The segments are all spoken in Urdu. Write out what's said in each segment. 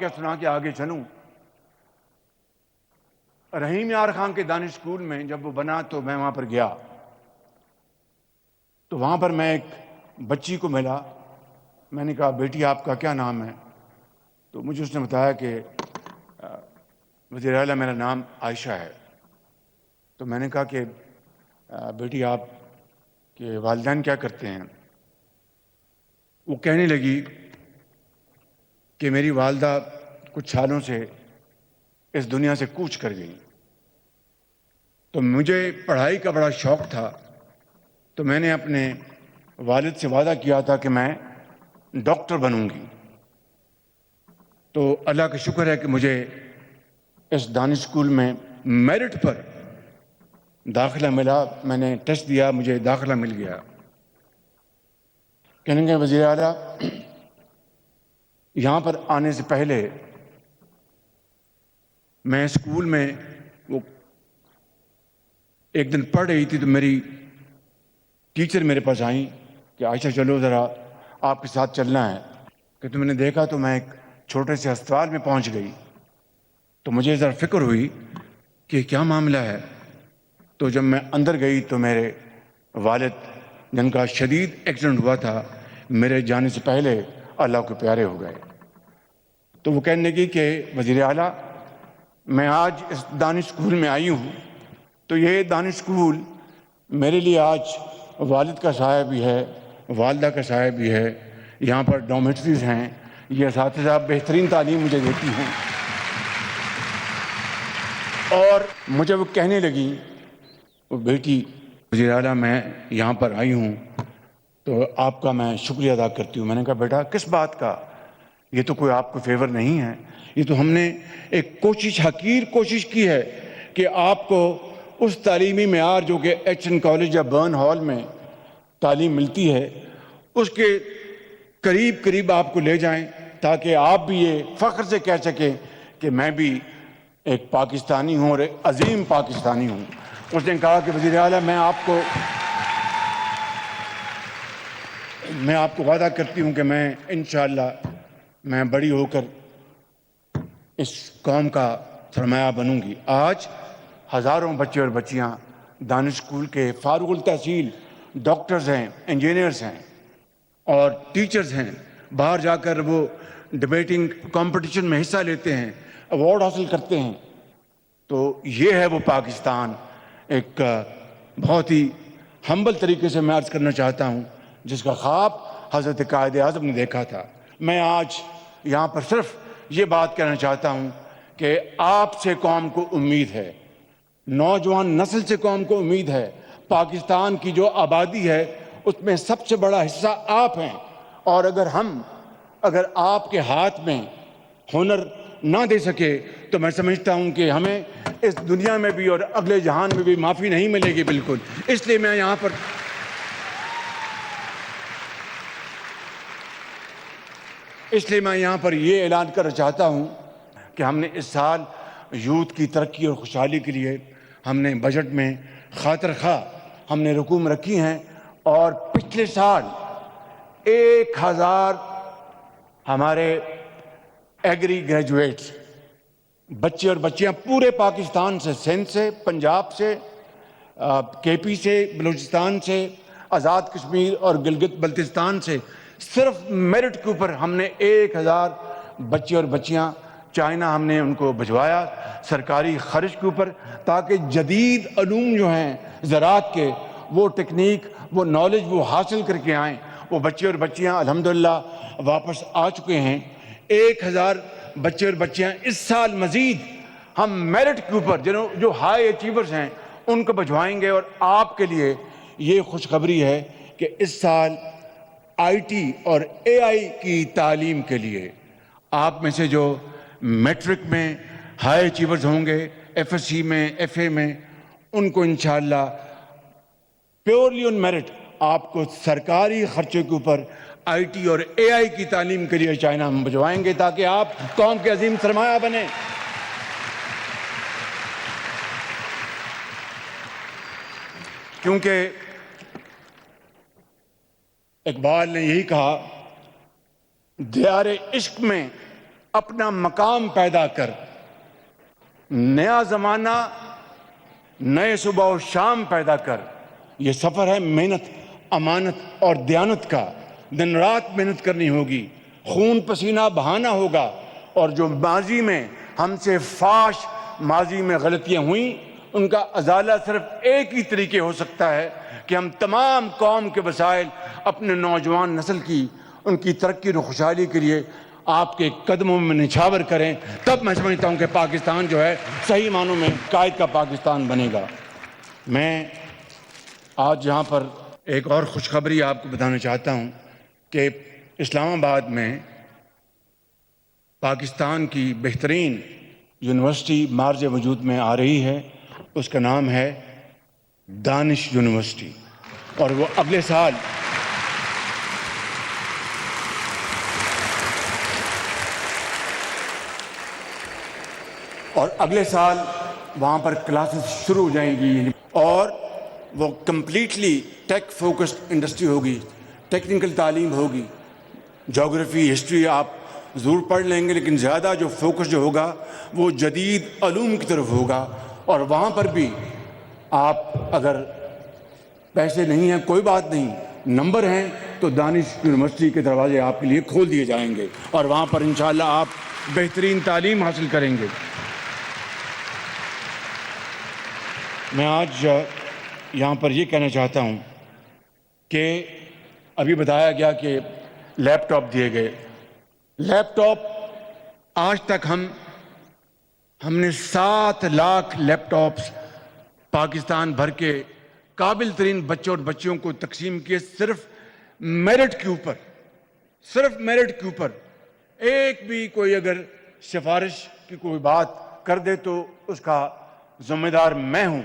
کیا سنا کے آگے چلوں۔ رحیم یار خان کے دانش اسکول میں جب وہ بنا تو میں وہاں پر گیا، تو وہاں پر میں ایک بچی کو ملا۔ میں نے کہا بیٹی آپ کا کیا نام ہے؟ تو مجھے اس نے بتایا کہ وزیر اعلیٰ میرا نام عائشہ ہے۔ تو میں نے کہا کہ بیٹی آپ کے والدین کیا کرتے ہیں؟ وہ کہنے لگی کہ میری والدہ کچھ سالوں سے اس دنیا سے کوچ کر گئی، تو مجھے پڑھائی کا بڑا شوق تھا، تو میں نے اپنے والد سے وعدہ کیا تھا کہ میں ڈاکٹر بنوں گی۔ تو اللہ کا شکر ہے کہ مجھے اس دانش اسکول میں میرٹ پر داخلہ ملا۔ میں نے ٹیسٹ دیا، مجھے داخلہ مل گیا۔ کہنے گے وزیر اعلیٰ یہاں پر آنے سے پہلے میں اسکول میں وہ ایک دن پڑھ رہی تھی، تو میری ٹیچر میرے پاس آئیں کہ عائشہ چلو ذرا آپ کے ساتھ چلنا ہے۔ کہ تو میں نے دیکھا تو میں ایک چھوٹے سے ہسپتال میں پہنچ گئی، تو مجھے ذرا فکر ہوئی کہ کیا معاملہ ہے۔ تو جب میں اندر گئی تو میرے والد جن کا شدید ایکسیڈنٹ ہوا تھا میرے جانے سے پہلے اللہ کے پیارے ہو گئے۔ تو وہ کہنے لگی کہ وزیر اعلیٰ میں آج اس دانش اسکول میں آئی ہوں، تو یہ دانش اسکول میرے لیے آج والد کا سایہ بھی ہے، والدہ کا سایہ بھی ہے۔ یہاں پر ڈومیٹریز ہیں، یہ اساتذہ بہترین تعلیم مجھے دیتی ہیں۔ اور مجھے وہ کہنے لگی وہ بیٹی وزیر اعلیٰ میں یہاں پر آئی ہوں تو آپ کا میں شکریہ ادا کرتی ہوں۔ میں نے کہا بیٹا کس بات کا؟ یہ تو کوئی آپ کو فیور نہیں ہے، یہ تو ہم نے ایک حقیر کوشش کی ہے کہ آپ کو اس تعلیمی معیار جو کہ ایچ این کالج یا برن ہال میں تعلیم ملتی ہے اس کے قریب قریب آپ کو لے جائیں، تاکہ آپ بھی یہ فخر سے کہہ سکیں کہ میں بھی ایک پاکستانی ہوں اور ایک عظیم پاکستانی ہوں۔ اس نے کہا کہ وزیر اعلیٰ میں آپ کو وعدہ کرتی ہوں کہ میں انشاءاللہ میں بڑی ہو کر اس قوم کا سرمایہ بنوں گی۔ آج ہزاروں بچے اور بچیاں دانش اسکول کے فارغ التحصیل ڈاکٹرز ہیں، انجینئرز ہیں اور ٹیچرز ہیں، باہر جا کر وہ ڈبیٹنگ کمپٹیشن میں حصہ لیتے ہیں، ایوارڈ حاصل کرتے ہیں۔ تو یہ ہے وہ پاکستان، ایک بہت ہی ہمبل طریقے سے میں عرض کرنا چاہتا ہوں، جس کا خواب حضرت قائد اعظم نے دیکھا تھا۔ میں آج یہاں پر صرف یہ بات کہنا چاہتا ہوں کہ آپ سے قوم کو امید ہے، نوجوان نسل سے قوم کو امید ہے۔ پاکستان کی جو آبادی ہے اس میں سب سے بڑا حصہ آپ ہیں، اور اگر آپ کے ہاتھ میں ہنر نہ دے سکے تو میں سمجھتا ہوں کہ ہمیں اس دنیا میں بھی اور اگلے جہان میں بھی معافی نہیں ملے گی بالکل۔ اس لیے میں یہاں پر یہ اعلان کرنا چاہتا ہوں کہ ہم نے اس سال یوتھ کی ترقی اور خوشحالی کے لیے ہم نے بجٹ میں خاطر خواہ ہم نے رقوم رکھی ہیں، اور پچھلے سال 1000 ہمارے ایگری گریجویٹس بچے اور بچیاں پورے پاکستان سے، سندھ سے، پنجاب سے، کے پی سے، بلوچستان سے، آزاد کشمیر اور گلگت بلتستان سے، صرف میرٹ کے اوپر ہم نے 1000 بچے اور بچیاں چائنا ہم نے ان کو بھجوایا سرکاری خرچ کے اوپر، تاکہ جدید علوم جو ہیں زراعت کے، وہ ٹیکنیک، وہ نالج وہ حاصل کر کے آئیں۔ وہ بچے اور بچیاں الحمدللہ واپس آ چکے ہیں۔ 1000 بچے اور بچیاں اس سال مزید ہم میرٹ کے اوپر جو ہائی اچیورز ہیں ان کو بھجوائیں گے۔ اور آپ کے لیے یہ خوشخبری ہے کہ اس سال آئی ٹی اور اے آئی کی تعلیم کے لیے آپ میں سے جو میٹرک میں ہائی اچیورز ہوں گے، ایف ایس سی میں، ایف اے میں، ان کو انشاءاللہ پیورلی آن میرٹ آپ کو سرکاری خرچے کے اوپر آئی ٹی اور اے آئی کی تعلیم کے لیے چائنا ہم بھجوائیں گے، تاکہ آپ قوم کے عظیم سرمایہ بنیں۔ کیونکہ اقبال نے یہی کہا، دیار عشق میں اپنا مقام پیدا کر نیا زمانہ نئے صبح و شام پیدا کر. یہ سفر ہے محنت، امانت اور دیانت کا. دن رات محنت کرنی ہوگی، خون پسینہ بہانا ہوگا، اور جو ماضی میں ہم سے فاش ماضی میں غلطیاں ہوئیں ان کا ازالہ صرف ایک ہی طریقے ہو سکتا ہے کہ ہم تمام قوم کے وسائل اپنے نوجوان نسل کی، ان کی ترقی اور خوشحالی کے لیے آپ کے قدموں میں نچھاور کریں. تب میں سمجھتا ہوں کہ پاکستان جو ہے صحیح معنوں میں قائد کا پاکستان بنے گا. میں آج یہاں پر ایک اور خوشخبری آپ کو بتانا چاہتا ہوں کہ اسلام آباد میں پاکستان کی بہترین یونیورسٹی مارج وجود میں آ رہی ہے. اس کا نام ہے دانش یونیورسٹی، اور وہ اگلے سال وہاں پر کلاسز شروع ہو جائیں گی، اور وہ کمپلیٹلی ٹیک فوکسڈ انڈسٹری ہوگی، ٹیکنیکل تعلیم ہوگی. جغرافی، ہسٹری آپ ضرور پڑھ لیں گے، لیکن زیادہ جو فوکس جو ہوگا وہ جدید علوم کی طرف ہوگا. اور وہاں پر بھی آپ اگر پیسے نہیں ہیں کوئی بات نہیں، نمبر ہیں تو دانش یونیورسٹی کے دروازے آپ کے لیے کھول دیے جائیں گے، اور وہاں پر انشاءاللہ آپ بہترین تعلیم حاصل کریں گے. میں آج یہاں پر یہ کہنا چاہتا ہوں کہ ابھی بتایا گیا کہ لیپ ٹاپ دیے گئے. لیپ ٹاپ آج تک ہم نے 7 لاکھ لیپ ٹاپس پاکستان بھر کے قابل ترین بچوں اور بچیوں کو تقسیم کیے، صرف میرٹ کے اوپر، صرف میرٹ کے اوپر. ایک بھی کوئی اگر سفارش کی کوئی بات کر دے تو اس کا ذمہ دار میں ہوں.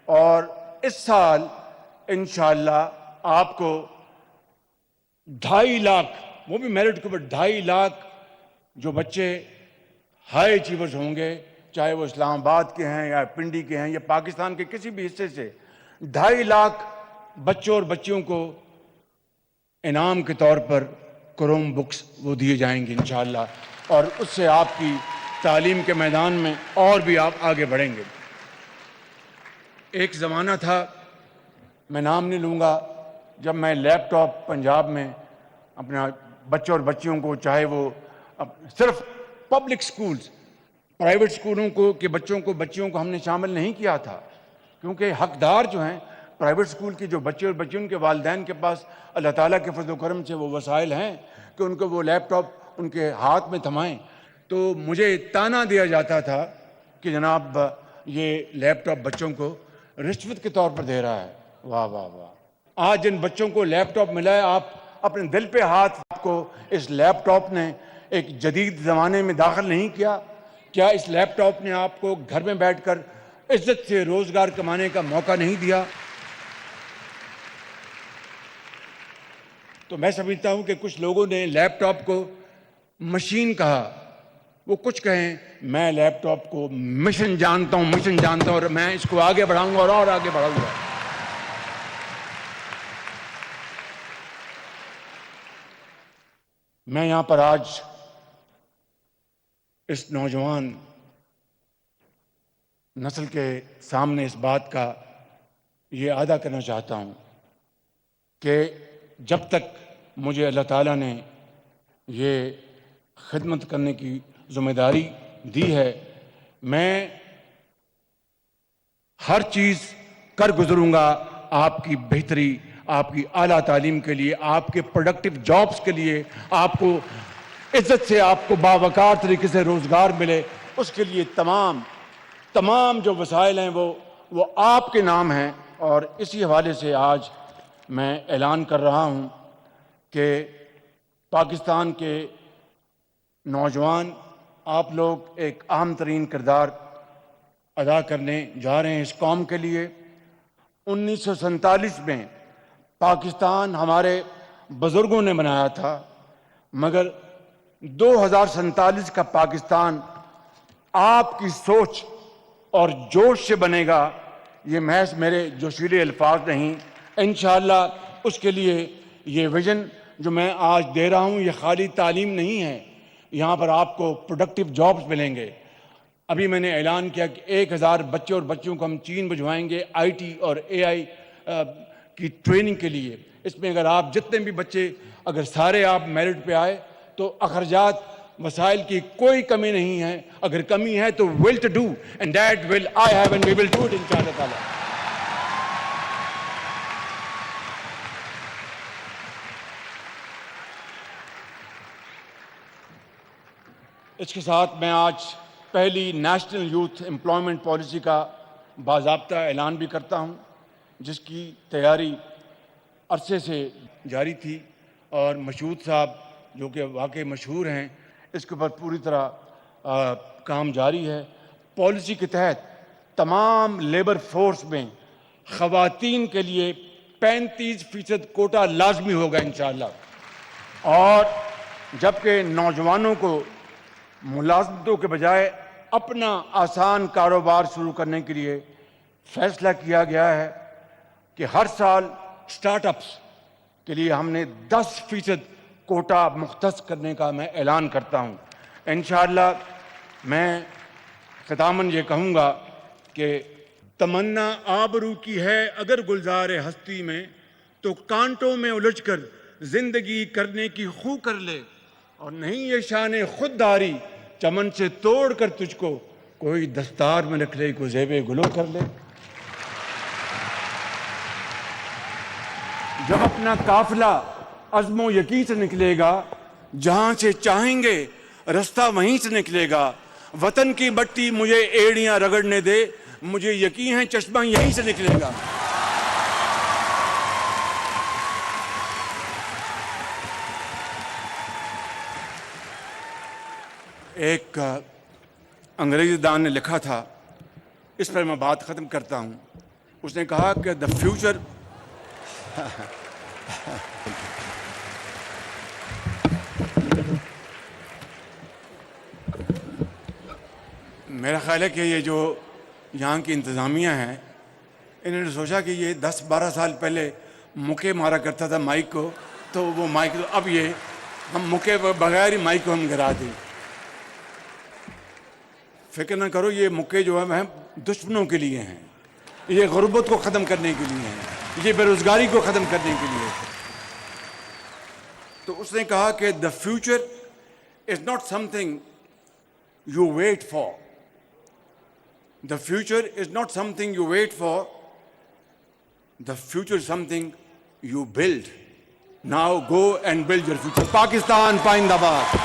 اور اس سال انشاءاللہ آپ کو 2.5 لاکھ، وہ بھی میرٹ کے اوپر 2.5 لاکھ جو بچے ہائی اچیورز ہوں گے، چاہے وہ اسلام آباد کے ہیں یا پنڈی کے ہیں یا پاکستان کے کسی بھی حصے سے، 2.5 لاکھ بچوں اور بچیوں کو انعام کے طور پر کروم بکس وہ دیے جائیں گے انشاءاللہ، اور اس سے آپ کی تعلیم کے میدان میں اور بھی آپ آگے بڑھیں گے. ایک زمانہ تھا، میں نام نہیں لوں گا، جب میں لیپ ٹاپ پنجاب میں اپنے بچوں اور بچیوں کو، چاہے وہ صرف پبلک سکولز، پرائیویٹ سکولوں کو کہ بچوں کو بچیوں کو ہم نے شامل نہیں کیا تھا، کیونکہ حقدار جو ہیں پرائیویٹ سکول کے جو بچے اور بچیوں ان کے والدین کے پاس اللہ تعالیٰ کے فضل و کرم سے وہ وسائل ہیں کہ ان کو وہ لیپ ٹاپ ان کے ہاتھ میں تھمائیں. تو مجھے تانا دیا جاتا تھا کہ جناب یہ لیپ ٹاپ بچوں کو رشوت کے طور پر دے رہا ہے. واہ واہ واہ! آج جن بچوں کو لیپ ٹاپ ملا ہے، آپ اپنے دل پہ ہاتھ، آپ کو اس لیپ ٹاپ نے ایک جدید زمانے میں داخل نہیں کیا؟ کیا اس لیپ ٹاپ نے آپ کو گھر میں بیٹھ کر عزت سے روزگار کمانے کا موقع نہیں دیا؟ تو میں سمجھتا ہوں کہ کچھ لوگوں نے لیپ ٹاپ کو مشین کہا. وہ کچھ کہیں، میں لیپ ٹاپ کو مشن جانتا ہوں اور میں اس کو آگے بڑھاؤں گا اور آگے بڑھاؤں گا. میں یہاں پر آج اس نوجوان نسل کے سامنے اس بات کا یہ ادا کرنا چاہتا ہوں کہ جب تک مجھے اللہ تعالیٰ نے یہ خدمت کرنے کی ذمہ داری دی ہے، میں ہر چیز کر گزروں گا آپ کی بہتری، آپ کی اعلیٰ تعلیم کے لیے، آپ کے پروڈکٹیو جابز کے لیے، آپ کو عزت سے، آپ کو باوقار طریقے سے روزگار ملے. اس کے لیے تمام جو وسائل ہیں وہ آپ کے نام ہیں. اور اسی حوالے سے آج میں اعلان کر رہا ہوں کہ پاکستان کے نوجوان، آپ لوگ ایک اہم ترین کردار ادا کرنے جا رہے ہیں اس قوم کے لیے. 1947 میں پاکستان ہمارے بزرگوں نے بنایا تھا، مگر 2047 کا پاکستان آپ کی سوچ اور جوش سے بنے گا. یہ محض میرے جوشیلے الفاظ نہیں، انشاءاللہ اس کے لیے یہ ویژن جو میں آج دے رہا ہوں یہ خالی تعلیم نہیں ہے، یہاں پر آپ کو پروڈکٹیو جابز ملیں گے. ابھی میں نے اعلان کیا کہ 1000 بچے اور بچیوں کو ہم چین بھجوائیں گے آئی ٹی اور اے آئی کی ٹریننگ کے لیے. اس میں اگر آپ جتنے بھی بچے اگر سارے آپ میرٹ پہ آئے تو اخراجات وسائل کی کوئی کمی نہیں ہے. اگر کمی ہے تو will to do and that will I have and we will do it انشاءاللہ تعالی. اس کے ساتھ میں آج پہلی نیشنل یوتھ امپلائمنٹ پالیسی کا باضابطہ اعلان بھی کرتا ہوں جس کی تیاری عرصے سے جاری تھی اور مشہود صاحب جو کہ واقعی مشہور ہیں اس کے اوپر پوری طرح کام جاری ہے. پالیسی کے تحت تمام لیبر فورس میں خواتین کے لیے 35% کوٹا لازمی ہوگا انشاءاللہ. اور جبکہ نوجوانوں کو ملازمتوں کے بجائے اپنا آسان کاروبار شروع کرنے کے لیے فیصلہ کیا گیا ہے کہ ہر سال سٹارٹ اپس کے لیے ہم نے 10% کوٹا مختص کرنے کا میں اعلان کرتا ہوں. انشاءاللہ میں ختاماً یہ کہوں گا کہ تمنا آبرو کی ہے اگر گلزار ہستی میں تو کانٹوں میں الجھ کر زندگی کرنے کی خو کر لے. اور نہیں یہ شان خودداری چمن سے توڑ کر تجھ کو کوئی دستار میں رکھ لے کو زیب گلو کر لے. جب اپنا قافلہ عزم و یقین سے نکلے گا جہاں سے چاہیں گے رستہ وہیں سے نکلے گا. وطن کی مٹی مجھے ایڑیاں رگڑنے دے مجھے یقین ہے چشمہ یہیں سے نکلے گا. ایک انگریزی دان نے لکھا تھا, اس پر میں بات ختم کرتا ہوں. اس نے کہا کہ دا فیوچر میرا خیال ہے کہ یہ جو یہاں کی انتظامیہ ہیں انہوں نے سوچا کہ یہ 10-12 سال پہلے مکے مارا کرتا تھا مائک کو, تو وہ مائک اب یہ ہم مکے بغیر ہی مائک کو ہم گرا دیں. فکر نہ کرو, یہ مکے جو ہیں دشمنوں کے لیے ہیں, یہ غربت کو ختم کرنے کے لیے ہیں, یہ بے روزگاری کو ختم کرنے کے لیے. تو اس نے کہا کہ the future is not something you wait for. The future is not something you wait for. The future is something you build. Now go and build your future. Pakistan پائندہ باد.